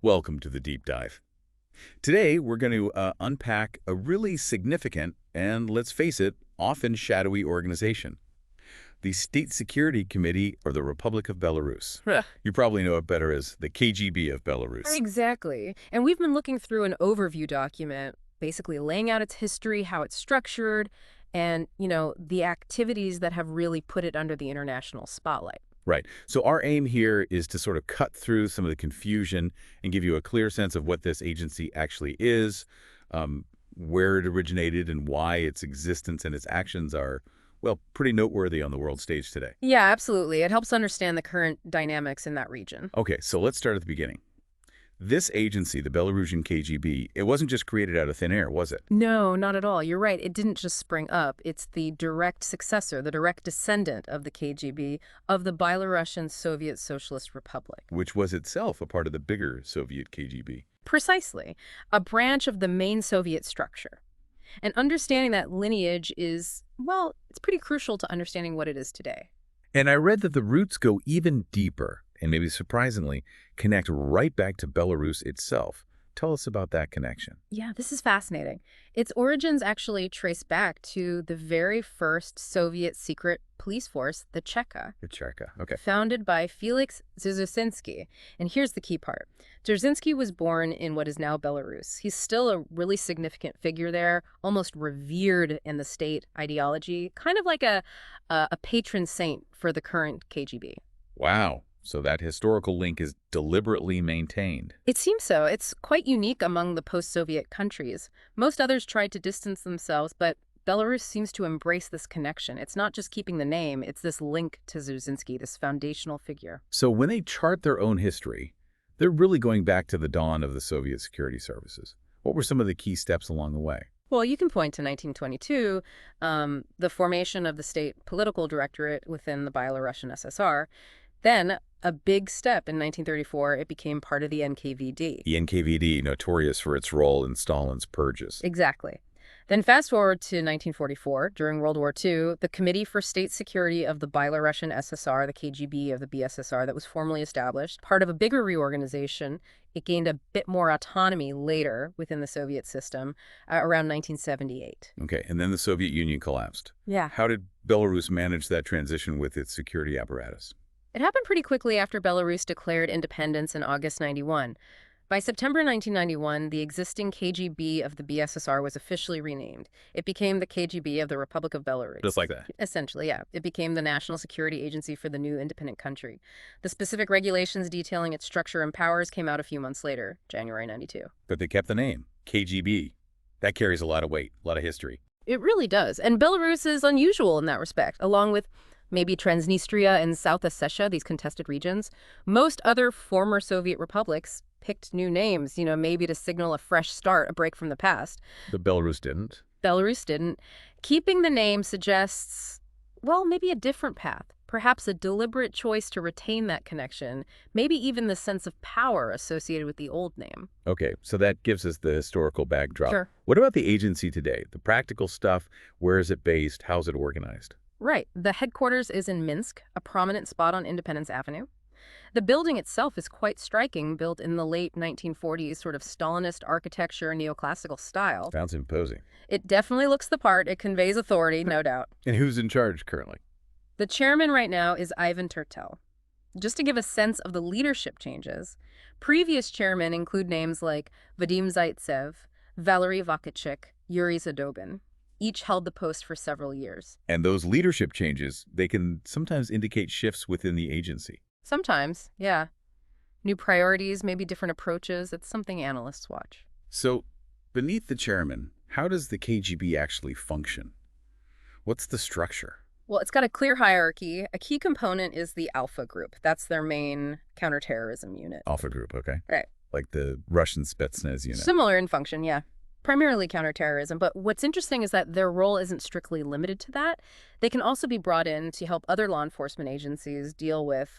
Welcome to the deep dive. Today, we're going to unpack a really significant and, let's face it, often shadowy organization, the State Security Committee of the Republic of Belarus. Huh. You probably know it better as the KGB of Belarus. Exactly. And we've been looking through an overview document, basically laying out its history, how it's structured, and, the activities that have really put it under the international spotlight. Right. So our aim here is to sort of cut through some of the confusion and give you a clear sense of what this agency actually is, where it originated, and why its existence and its actions are, well, pretty noteworthy on the world stage today. Yeah, absolutely. It helps understand the current dynamics in that region. Okay, so let's start at the beginning. This agency, the Belarusian KGB, it wasn't just created out of thin air, was it? No, not at all. You're right. It didn't just spring up. It's the direct successor, the direct descendant of the KGB of the Belarusian Soviet Socialist Republic. Which was itself a part of the bigger Soviet KGB. Precisely. A branch of the main Soviet structure. And understanding that lineage is, well, it's pretty crucial to understanding what it is today. And I read that the roots go even deeper, and maybe surprisingly, connect right back to Belarus itself. Tell us about that connection. Yeah, this is fascinating. Its origins actually trace back to the very first Soviet secret police force, the Cheka, The Cheka, okay. founded by Felix Dzerzhinsky. And here's the key part. Dzerzhinsky was born in what is now Belarus. He's still a really significant figure there, almost revered in the state ideology, kind of like a patron saint for the current KGB. Wow. So that historical link is deliberately maintained. It seems so. It's quite unique among the post-Soviet countries. Most others tried to distance themselves, but Belarus seems to embrace this connection. It's not just keeping the name, it's this link to Dzerzhinsky, this foundational figure. So when they chart their own history, they're really going back to the dawn of the Soviet security services. What were some of the key steps along the way? Well, you can point to 1922, the formation of the State Political Directorate within the Belarusian SSR. Then, a big step in 1934, it became part of the NKVD. The NKVD, notorious for its role in Stalin's purges. Exactly. Then fast forward to 1944, during World War II, the Committee for State Security of the Belarusian SSR, the KGB of the BSSR, that was formally established. Part of a bigger reorganization, it gained a bit more autonomy later within the Soviet system, around 1978. Okay, and then the Soviet Union collapsed. Yeah. How did Belarus manage that transition with its security apparatus? It happened pretty quickly after Belarus declared independence in August 91. By September 1991, the existing KGB of the BSSR was officially renamed. It became the KGB of the Republic of Belarus. Just like that. Essentially, yeah. It became the National Security Agency for the new independent country. The specific regulations detailing its structure and powers came out a few months later, January 92. But they kept the name, KGB. That carries a lot of weight, a lot of history. It really does. And Belarus is unusual in that respect, along with maybe Transnistria and South Ossetia, these contested regions. Most other former Soviet republics picked new names, maybe to signal a fresh start, a break from the past. But Belarus didn't. Belarus didn't. Keeping the name suggests, well, maybe a different path, perhaps a deliberate choice to retain that connection, maybe even the sense of power associated with the old name. Okay, so that gives us the historical backdrop. Sure. What about the agency today? The practical stuff, where is it based? How's it organized? Right. The headquarters is in Minsk, a prominent spot on Independence Avenue. The building itself is quite striking, built in the late 1940s, sort of Stalinist architecture, neoclassical style. Sounds imposing. It definitely looks the part. It conveys authority, no doubt. And who's in charge currently? The chairman right now is Ivan Tertel. Just to give a sense of the leadership changes, previous chairmen include names like Vadim Zaitsev, Valery Vakychik, Yuri Zadobin. Each held the post for several years. And those leadership changes, they can sometimes indicate shifts within the agency. Sometimes, yeah. New priorities, maybe different approaches. It's something analysts watch. So, beneath the chairman, how does the KGB actually function? What's the structure? Well, it's got a clear hierarchy. A key component is the Alpha Group. That's their main counterterrorism unit. Alpha Group, okay. Right. Like the Russian Spetsnaz unit. Similar in function, yeah. Primarily counterterrorism, but what's interesting is that their role isn't strictly limited to that. They can also be brought in to help other law enforcement agencies deal with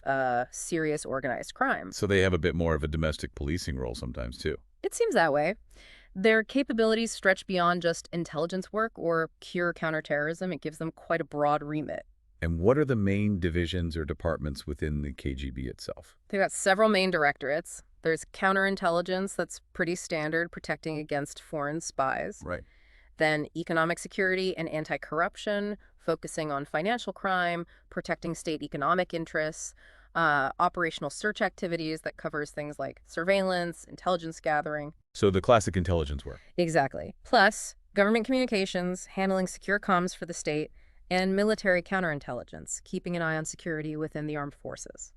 serious organized crime. So they have a bit more of a domestic policing role sometimes, too. It seems that way. Their capabilities stretch beyond just intelligence work or pure counterterrorism. It gives them quite a broad remit. And what are the main divisions or departments within the KGB itself? They've got several main directorates. There's counterintelligence that's pretty standard, protecting against foreign spies. Right. Then economic security and anti-corruption, focusing on financial crime, protecting state economic interests, operational search activities that covers things like surveillance, intelligence gathering. So the classic intelligence work. Exactly. Plus, government communications, handling secure comms for the state, and military counterintelligence, keeping an eye on security within the armed forces.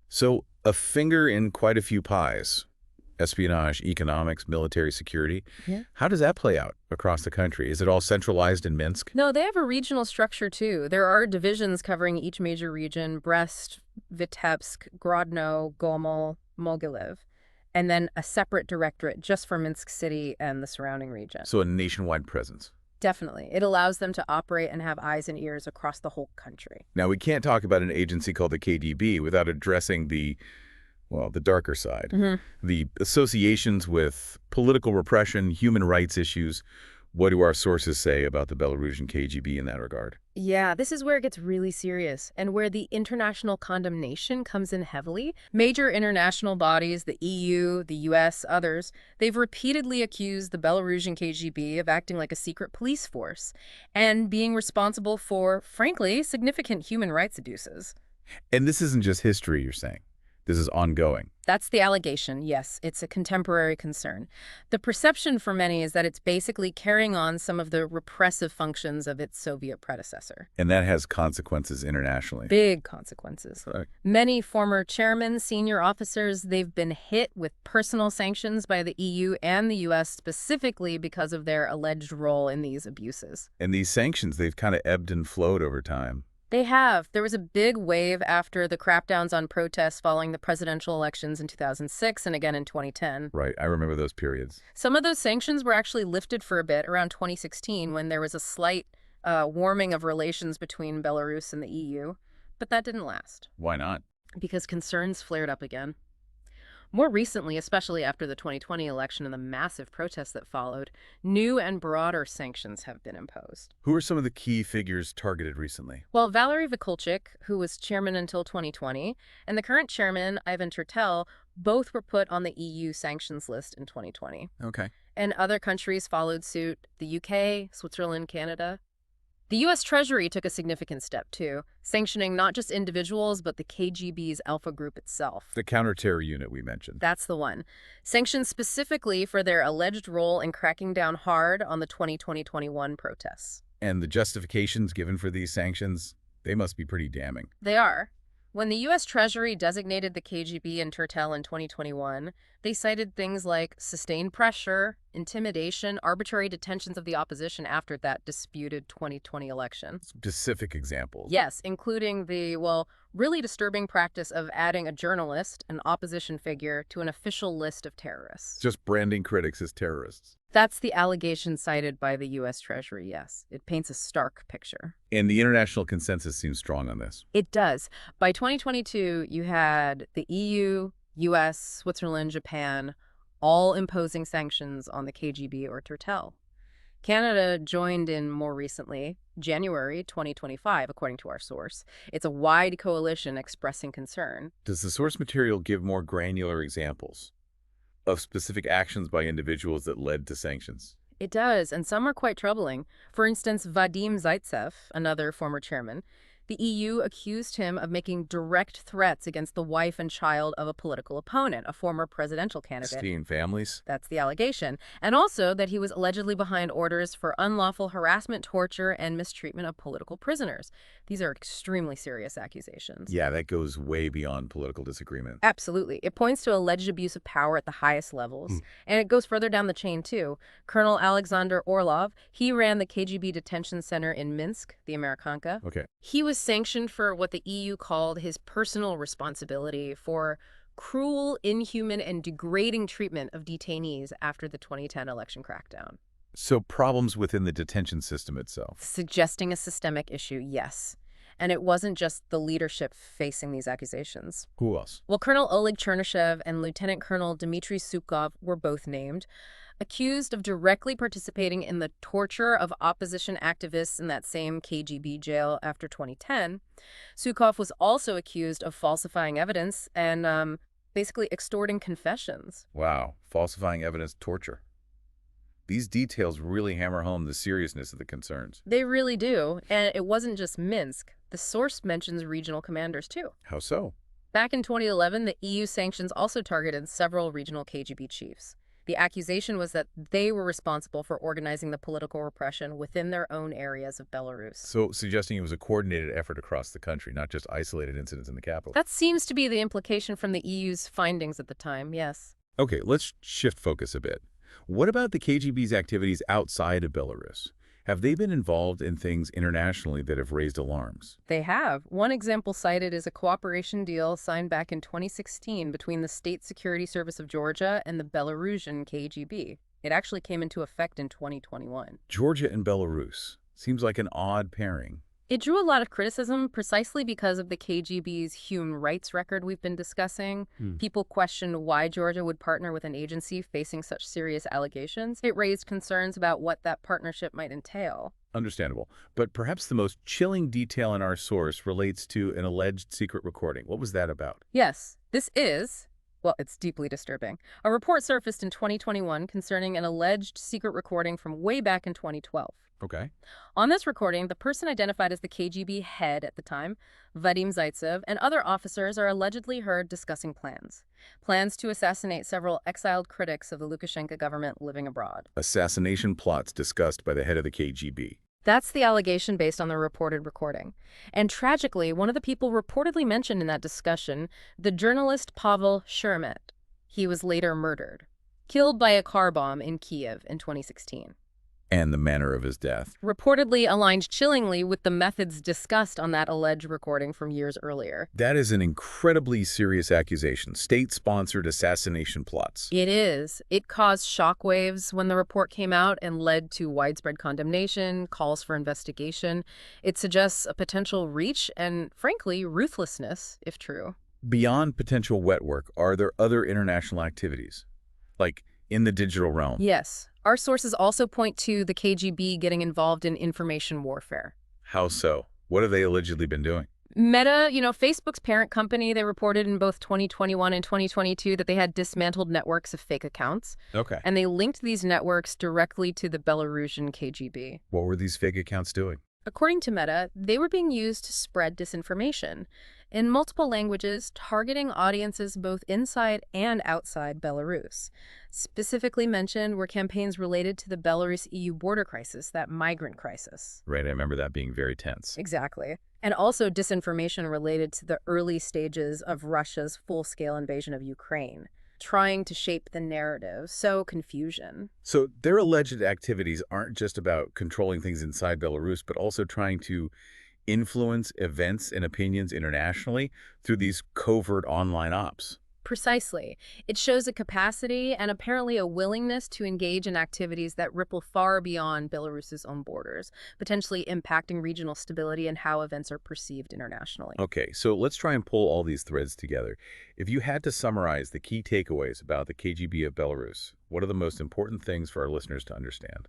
So a finger in quite a few pies. Espionage, economics, military security. Yeah. How does that play out across the country? Is it all centralized in Minsk? No, they have a regional structure too. There are divisions covering each major region: Brest, Vitebsk, Grodno, Gomel, Mogilev, and then a separate directorate just for Minsk City and the surrounding region. So a nationwide presence. Definitely. It allows them to operate and have eyes and ears across the whole country. Now, we can't talk about an agency called the KGB without addressing the darker side. The associations with political repression, human rights issues. What do our sources say about the Belarusian KGB in that regard? Yeah, this is where it gets really serious and where the international condemnation comes in heavily. Major international bodies, the EU, the US, others, they've repeatedly accused the Belarusian KGB of acting like a secret police force and being responsible for, frankly, significant human rights abuses. And this isn't just history, you're saying. This is ongoing. That's the allegation, yes. It's a contemporary concern. The perception for many is that it's basically carrying on some of the repressive functions of its Soviet predecessor. And that has consequences internationally. Big consequences. Right. Many former chairmen, senior officers, they've been hit with personal sanctions by the EU and the US specifically because of their alleged role in these abuses. And these sanctions, they've kind of ebbed and flowed over time. They have. There was a big wave after the crackdowns on protests following the presidential elections in 2006 and again in 2010. Right. I remember those periods. Some of those sanctions were actually lifted for a bit around 2016 when there was a slight warming of relations between Belarus and the EU. But that didn't last. Why not? Because concerns flared up again. More recently, especially after the 2020 election and the massive protests that followed, new and broader sanctions have been imposed. Who are some of the key figures targeted recently? Well, Valery Vikulchik, who was chairman until 2020, and the current chairman, Ivan Tertel, both were put on the EU sanctions list in 2020. Okay. And other countries followed suit: the UK, Switzerland, Canada. The U.S. Treasury took a significant step, too, sanctioning not just individuals, but the KGB's Alpha Group itself. The counter-terror unit we mentioned. That's the one. Sanctioned specifically for their alleged role in cracking down hard on the 2020-21 protests. And the justifications given for these sanctions, they must be pretty damning. They are. When the U.S. Treasury designated the KGB and Tertel in 2021, they cited things like sustained pressure, intimidation, arbitrary detentions of the opposition after that disputed 2020 election. Specific examples. Yes, including the, really disturbing practice of adding a journalist, an opposition figure, to an official list of terrorists. Just branding critics as terrorists. That's the allegation cited by the U.S. Treasury, yes. It paints a stark picture. And the international consensus seems strong on this. It does. By 2022, you had the EU, U.S., Switzerland, Japan, all imposing sanctions on the KGB or Tertel. Canada joined in more recently, January 2025, according to our source. It's a wide coalition expressing concern. Does the source material give more granular examples of specific actions by individuals that led to sanctions? It does, and some are quite troubling. For instance, Vadim Zaitsev, another former chairman, the EU accused him of making direct threats against the wife and child of a political opponent, a former presidential candidate. Stealing families? That's the allegation. And also that he was allegedly behind orders for unlawful harassment, torture, and mistreatment of political prisoners. These are extremely serious accusations. Yeah, that goes way beyond political disagreement. Absolutely. It points to alleged abuse of power at the highest levels. And it goes further down the chain, too. Colonel Alexander Orlov, he ran the KGB detention center in Minsk, the Amerikanka. Okay. He was sanctioned for what the EU called his personal responsibility for cruel, inhuman, and degrading treatment of detainees after the 2010 election crackdown. So problems within the detention system itself. Suggesting a systemic issue, yes. And it wasn't just the leadership facing these accusations. Who else? Well, Colonel Oleg Chernyshev and Lieutenant Colonel Dmitry Sukov were both named, accused of directly participating in the torture of opposition activists in that same KGB jail after 2010. Sukov was also accused of falsifying evidence and basically extorting confessions. Wow, falsifying evidence, torture. These details really hammer home the seriousness of the concerns. They really do, and it wasn't just Minsk. The source mentions regional commanders, too. How so? Back in 2011, the EU sanctions also targeted several regional KGB chiefs. The accusation was that they were responsible for organizing the political repression within their own areas of Belarus. So, suggesting it was a coordinated effort across the country, not just isolated incidents in the capital. That seems to be the implication from the EU's findings at the time, yes. Okay, let's shift focus a bit. What about the KGB's activities outside of Belarus? Have they been involved in things internationally that have raised alarms? They have. One example cited is a cooperation deal signed back in 2016 between the State Security Service of Georgia and the Belarusian KGB. It actually came into effect in 2021. Georgia and Belarus. Seems like an odd pairing. It drew a lot of criticism precisely because of the KGB's human rights record we've been discussing. People questioned why Georgia would partner with an agency facing such serious allegations. It raised concerns about what that partnership might entail. Understandable. But perhaps the most chilling detail in our source relates to an alleged secret recording. What was that about? Yes, this is, well, it's deeply disturbing. A report surfaced in 2021 concerning an alleged secret recording from way back in 2012. Okay. On this recording, the person identified as the KGB head at the time, Vadim Zaitsev, and other officers are allegedly heard discussing plans to assassinate several exiled critics of the Lukashenko government living abroad. Assassination plots discussed by the head of the KGB. That's the allegation based on the reported recording. And tragically, one of the people reportedly mentioned in that discussion, the journalist Pavel Sheremet. He was later murdered, killed by a car bomb in Kiev in 2016. And the manner of his death. Reportedly aligned chillingly with the methods discussed on that alleged recording from years earlier. That is an incredibly serious accusation. State-sponsored assassination plots. It is. It caused shockwaves when the report came out and led to widespread condemnation, calls for investigation. It suggests a potential reach and, frankly, ruthlessness, if true. Beyond potential wet work, are there other international activities? Like in the digital realm? Yes. Our sources also point to the KGB getting involved in information warfare. How so? What have they allegedly been doing? Meta, Facebook's parent company, they reported in both 2021 and 2022 that they had dismantled networks of fake accounts. Okay. And they linked these networks directly to the Belarusian KGB. What were these fake accounts doing? According to Meta, they were being used to spread disinformation in multiple languages, targeting audiences both inside and outside Belarus. Specifically mentioned were campaigns related to the Belarus-EU border crisis, that migrant crisis. Right, I remember that being very tense. Exactly. And also disinformation related to the early stages of Russia's full-scale invasion of Ukraine, trying to shape the narrative, sow confusion. So their alleged activities aren't just about controlling things inside Belarus, but also trying to influence events and opinions internationally through these covert online ops. Precisely. It shows a capacity and apparently a willingness to engage in activities that ripple far beyond Belarus's own borders, potentially impacting regional stability and how events are perceived internationally. Okay, so let's try and pull all these threads together. If you had to summarize the key takeaways about the KGB of Belarus, what are the most important things for our listeners to understand?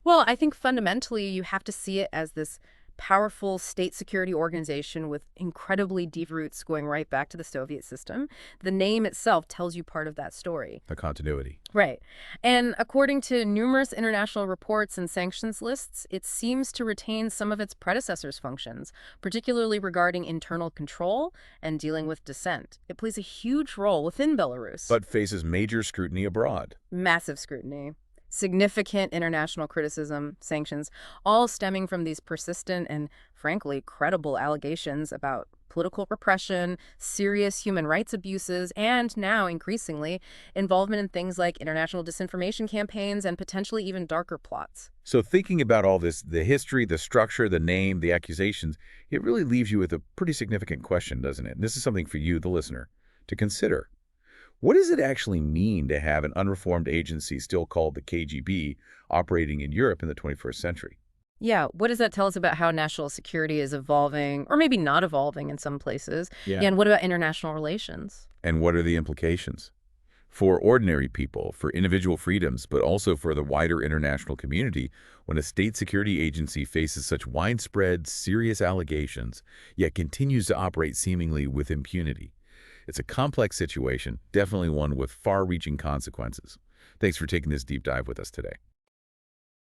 Well, I think fundamentally you have to see it as this powerful state security organization with incredibly deep roots going right back to the Soviet system. The name itself tells you part of that story. The continuity. Right. And according to numerous international reports and sanctions lists, it seems to retain some of its predecessors' functions, particularly regarding internal control and dealing with dissent. It plays a huge role within Belarus. But faces major scrutiny abroad. Massive scrutiny. Significant international criticism, sanctions, all stemming from these persistent and, frankly, credible allegations about political repression, serious human rights abuses, and now, increasingly, involvement in things like international disinformation campaigns and potentially even darker plots. So thinking about all this, the history, the structure, the name, the accusations, it really leaves you with a pretty significant question, doesn't it? And this is something for you, the listener, to consider. What does it actually mean to have an unreformed agency still called the KGB operating in Europe in the 21st century? Yeah, what does that tell us about how national security is evolving, or maybe not evolving in some places? Yeah. And what about international relations? And what are the implications? For ordinary people, for individual freedoms, but also for the wider international community, when a state security agency faces such widespread, serious allegations, yet continues to operate seemingly with impunity. It's a complex situation, definitely one with far-reaching consequences. Thanks for taking this deep dive with us today.